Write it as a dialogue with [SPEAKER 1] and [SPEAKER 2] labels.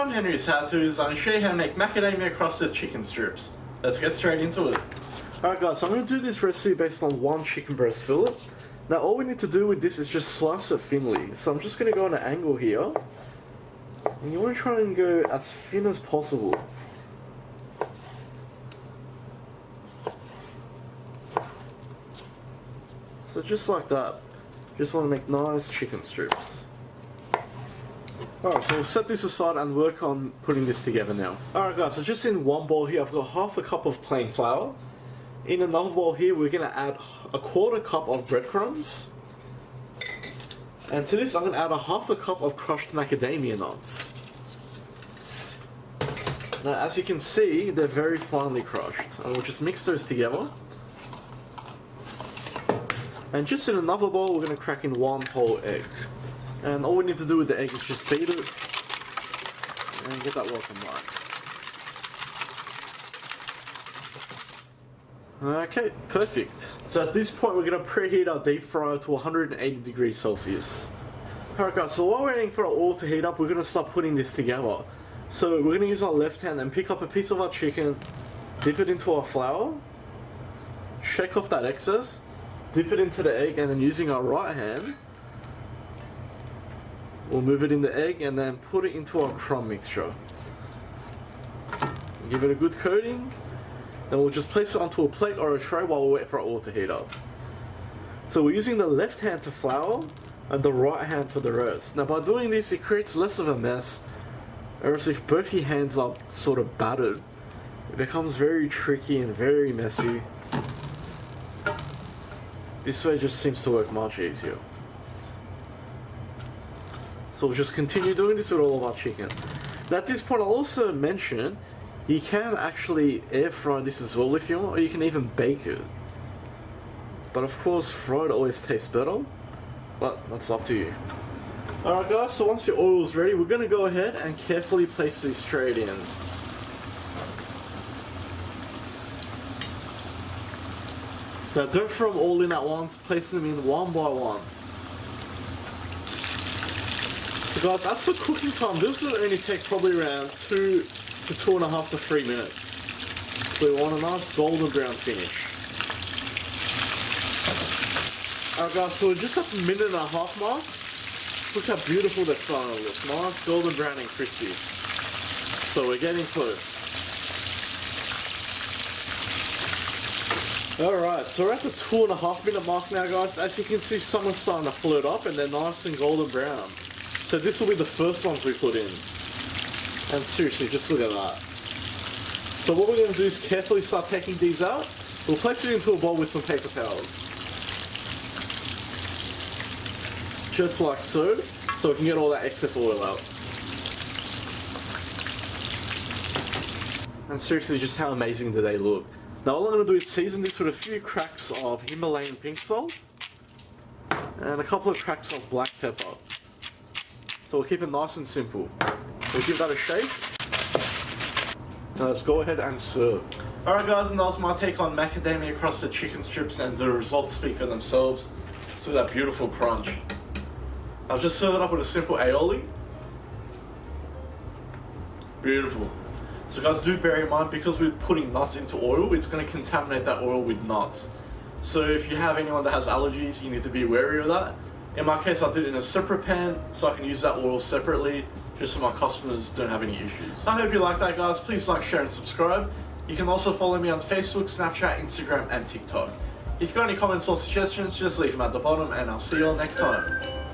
[SPEAKER 1] I'm Henry's How To's. I'm going to show you how to make macadamia crusted chicken strips. Let's get straight into it. Alright guys, so I'm going to do this recipe based on one chicken breast fillet. Now all we need to do with this is just slice it thinly. So I'm just going to go on an angle here. And you want to try and go as thin as possible. So just like that. Just want to make nice chicken strips. Alright, so we'll set this aside and work on putting this together now. Alright guys, so just in one bowl here I've got half a cup of plain flour. In another bowl here we're going to add a quarter cup of breadcrumbs. And to this I'm going to add a half a cup of crushed macadamia nuts. Now as you can see, they're very finely crushed. And we'll just mix those together. And just in another bowl we're going to crack in one whole egg. And all we need to do with the egg is just beat it and get that welcome right. Okay, perfect. So at this point we're going to preheat our deep fryer to 180 degrees Celsius. Alright guys, so while we're waiting for our oil to heat up, we're going to start putting this together. So we're going to use our left hand and pick up a piece of our chicken, dip it into our flour, shake off that excess, dip it into the egg, and then using our right hand we'll move it in the egg and then put it into our crumb mixture. Give it a good coating. Then we'll just place it onto a plate or a tray while we wait for our oil to heat up. So we're using the left hand to flour and the right hand for the rest. Now by doing this it creates less of a mess, whereas if both your hands are sort of battered, it becomes very tricky and very messy. This way just seems to work much easier. So we'll just continue doing this with all of our chicken. Now at this point I'll also mention you can actually air fry this as well if you want, or you can even bake it. But of course fried always tastes better, but that's up to you. Alright guys, so once your oil is ready we're going to go ahead and carefully place these straight in. Now don't throw them all in at once, place them in one by one. So guys, as for cooking time, this will only take probably around 2 to 2.5 to 3 minutes. So we want a nice golden brown finish. Alright guys, so we're just at the 1.5 minute mark. Look how beautiful they're starting to look. Nice golden brown and crispy. So we're getting close. Alright, so we're at the 2.5 minute mark now guys. As you can see, some are starting to float up and they're nice and golden brown. So this will be the first ones we put in. And seriously, just look at that. So what we're going to do is carefully start taking these out. We'll place it into a bowl with some paper towels. Just like so. So we can get all that excess oil out. And seriously, just how amazing do they look. Now all I'm going to do is season this with a few cracks of Himalayan pink salt. And a couple of cracks of black pepper. So we'll keep it nice and simple. We'll give that a shake. Now let's go ahead and serve. Alright guys, and that was my take on macadamia crusted chicken strips, and the results speak for themselves. So that beautiful crunch. I've just served it up with a simple aioli. Beautiful. So guys, do bear in mind, because we're putting nuts into oil, it's going to contaminate that oil with nuts. So if you have anyone that has allergies, you need to be wary of that. In my case, I did it in a separate pan, so I can use that oil separately, just so my customers don't have any issues. I hope you like that guys. Please like, share and subscribe. You can also follow me on Facebook, Snapchat, Instagram and TikTok. If you've got any comments or suggestions, just leave them at the bottom and I'll see you all next time.